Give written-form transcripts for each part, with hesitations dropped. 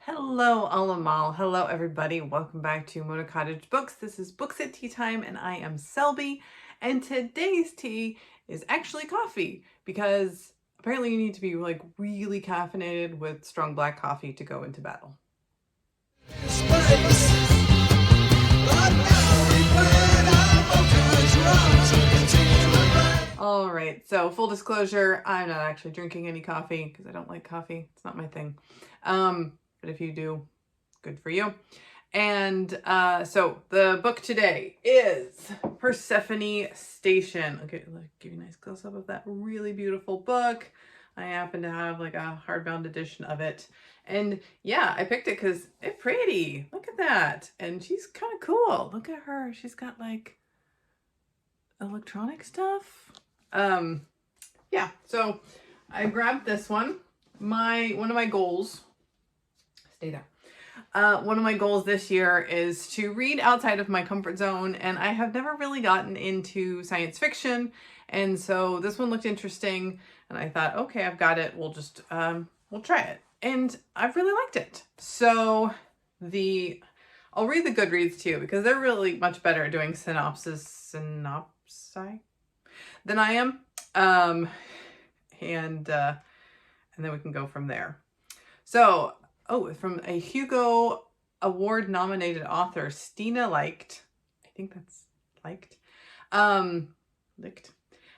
Hello, Alamal. Hello, everybody. Welcome back to Mona Cottage Books. This is Books at Tea Time, and I am Selby. And today's tea is actually coffee because apparently you need to be like really caffeinated with strong black coffee to go into battle. All right, so full disclosure, I'm not actually drinking any coffee because I don't like coffee. It's not my thing. But if you do, good for you. And so the book today is Persephone Station. Okay, I'll give you a nice close-up of that really beautiful book. I happen to have like a hardbound edition of it. And yeah, I picked it because it's pretty. Look at that. And she's kind of cool. Look at her. She's got like electronic stuff. Yeah, so I grabbed this one. One of my goals, stay down. One of my goals this year is to read outside of my comfort zone, and I have never really gotten into science fiction, and so this one looked interesting, and I thought, okay, I've got it. We'll just we'll try it, and I've really liked it. So I'll read the Goodreads too because they're really much better at doing synopsi than I am, and then we can go from there. So. Oh, from a Hugo Award nominated author, Stina Leicht, I think that's Leicht,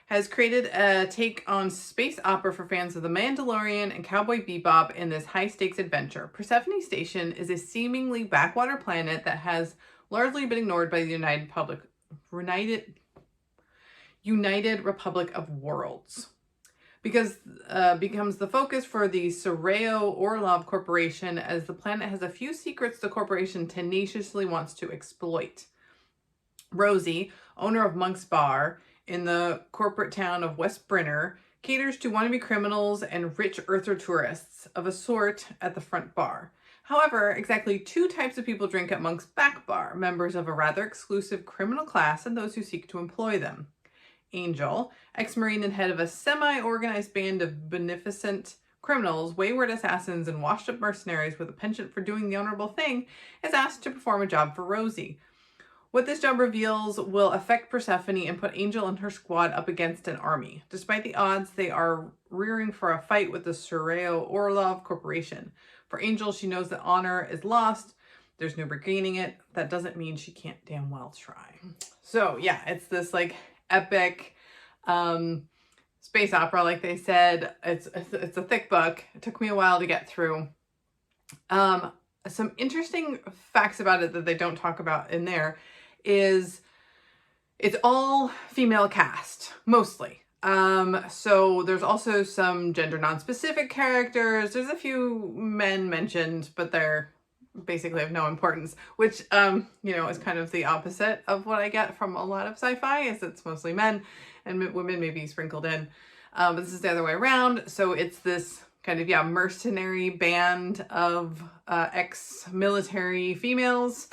has created a take on space opera for fans of The Mandalorian and Cowboy Bebop in this high-stakes adventure. Persephone Station is a seemingly backwater planet that has largely been ignored by the United Republic of Worlds. Because becomes the focus for the Soreo Orlov Corporation, as the planet has a few secrets the corporation tenaciously wants to exploit. Rosie, owner of Monk's Bar in the corporate town of West Brenner, caters to wannabe criminals and rich Earther tourists of a sort at the front bar. However, exactly two types of people drink at Monk's back bar, members of a rather exclusive criminal class and those who seek to employ them. Angel, ex-Marine and head of a semi-organized band of beneficent criminals, wayward assassins, and washed-up mercenaries with a penchant for doing the honorable thing, is asked to perform a job for Rosie. What this job reveals will affect Persephone and put Angel and her squad up against an army. Despite the odds, they are rearing for a fight with the Soreo Orlov Corporation. For Angel, she knows that honor is lost. There's no regaining it. That doesn't mean she can't damn well try. So yeah, it's this like epic space opera, like they said. It's a thick book. It took me a while to get through. Some interesting facts about it that they don't talk about in there is it's all female cast, mostly. So there's also some gender non-specific characters. There's a few men mentioned, but they're basically of no importance, which, is kind of the opposite of what I get from a lot of sci-fi, is it's mostly men and women maybe sprinkled in. But this is the other way around. So it's this kind of, mercenary band of ex-military females.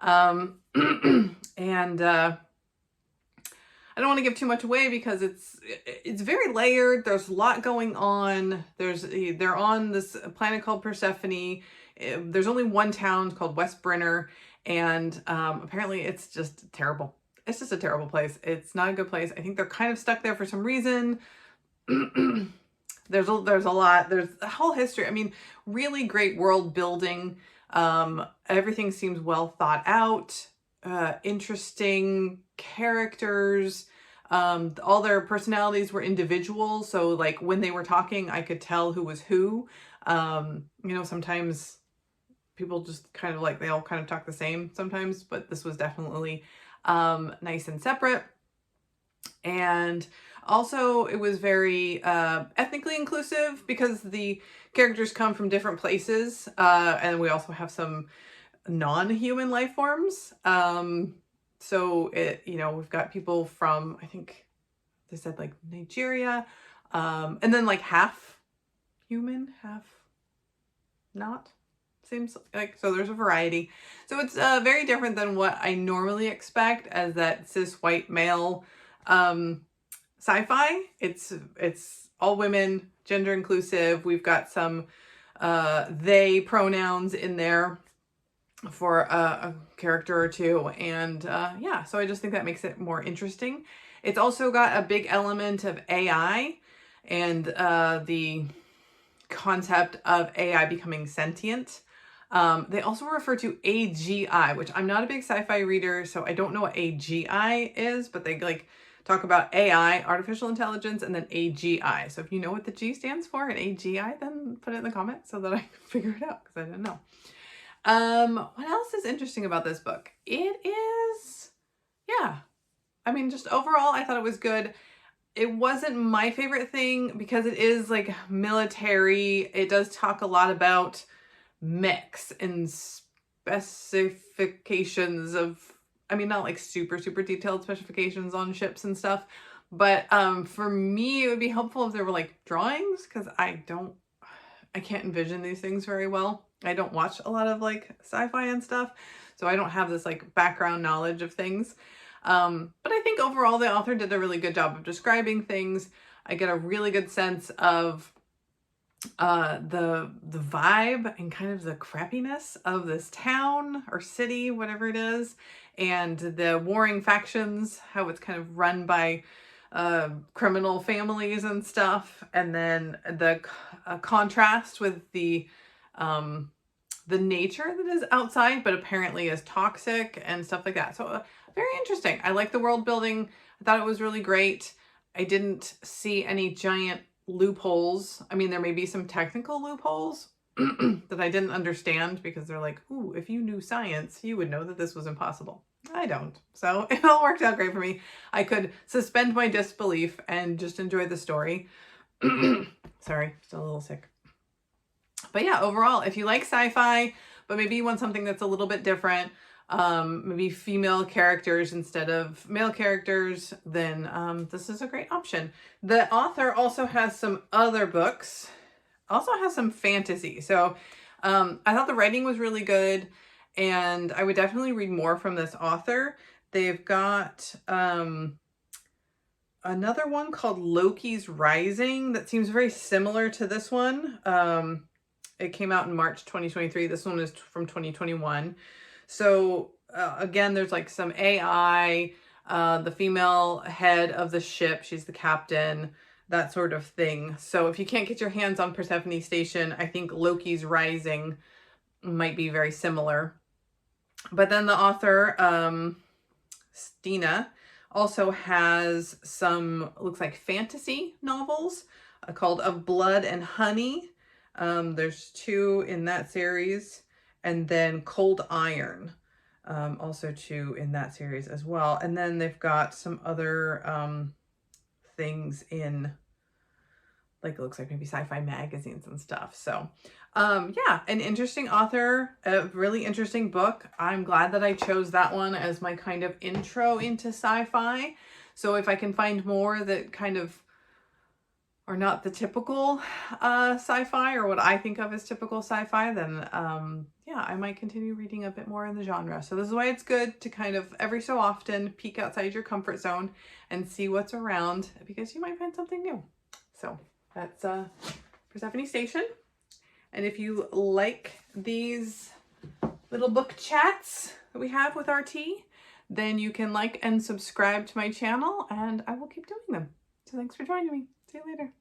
And I don't want to give too much away because it's very layered. There's a lot going on. They're on this planet called Persephone. There's only one town called West Brenner, and apparently it's just terrible. It's just a terrible place. It's not a good place. I think they're kind of stuck there for some reason. There's a lot. There's a whole history. I mean, really great world building. Everything seems well thought out. Interesting characters. All their personalities were individual. So like when they were talking, I could tell who was who. Sometimes people just kind of they all kind of talk the same sometimes, but this was definitely nice and separate. And also it was very ethnically inclusive because the characters come from different places, and we also have some non-human life forms. So we've got people from, I think they said like Nigeria, and then like half human, half not. Seems like, so there's a variety. So it's very different than what I normally expect as that cis white male sci-fi. It's all women, gender inclusive. We've got some they pronouns in there for a character or two. And yeah, so I just think that makes it more interesting. It's also got a big element of AI and the concept of AI becoming sentient. They also refer to AGI, which I'm not a big sci-fi reader, so I don't know what AGI is, but they like talk about AI, artificial intelligence, and then AGI. So if you know what the G stands for in AGI, then put it in the comments so that I can figure it out, because I didn't know. What else is interesting about this book? It is, yeah, I mean, just overall, I thought it was good. It wasn't my favorite thing because it is like military. It does talk a lot about mechs and specifications of, I mean, not like super detailed specifications on ships and stuff, but for me, it would be helpful if there were like drawings, because I can't envision these things very well. I don't watch a lot of like sci-fi and stuff, so I don't have this like background knowledge of things. But I think overall the author did a really good job of describing things. I get a really good sense of the vibe and kind of the crappiness of this town or city, whatever it is, and the warring factions, how it's kind of run by criminal families and stuff, and then the contrast with the nature that is outside, but apparently is toxic and stuff like that. So very interesting. I like the world building. I thought it was really great. I didn't see any giant loopholes. I mean, there may be some technical loopholes that I didn't understand, because they're like, ooh, if you knew science, you would know that this was impossible. I don't. So it all worked out great for me. I could suspend my disbelief and just enjoy the story. Sorry, still a little sick. But yeah, overall, if you like sci-fi, but maybe you want something that's a little bit different, maybe female characters instead of male characters, then this is a great option. The author also has some other books, also has some fantasy. So I thought the writing was really good, and I would definitely read more from this author. They've got another one called Loki's Rising that seems very similar to this one. It came out in March 2023. This one is from 2021. So again, there's like some AI, the female head of the ship, she's the captain, that sort of thing. So if you can't get your hands on Persephone Station, I think Loki's Rising might be very similar. But then the author, Stina, also has some, looks like fantasy novels called Of Blood and Honey. There's 2 in that series, and then Cold Iron, also 2 in that series as well. And then they've got some other things in, like, it looks like maybe sci-fi magazines and stuff. So yeah, an interesting author, a really interesting book. I'm glad that I chose that one as my kind of intro into sci-fi. So if I can find more that kind of are not the typical sci-fi, or what I think of as typical sci-fi, then yeah, I might continue reading a bit more in the genre. So this is why it's good to kind of every so often peek outside your comfort zone and see what's around, because you might find something new. So that's Persephone Station. And if you like these little book chats that we have with RT, then you can like and subscribe to my channel, and I will keep doing them. So thanks for joining me. See you later.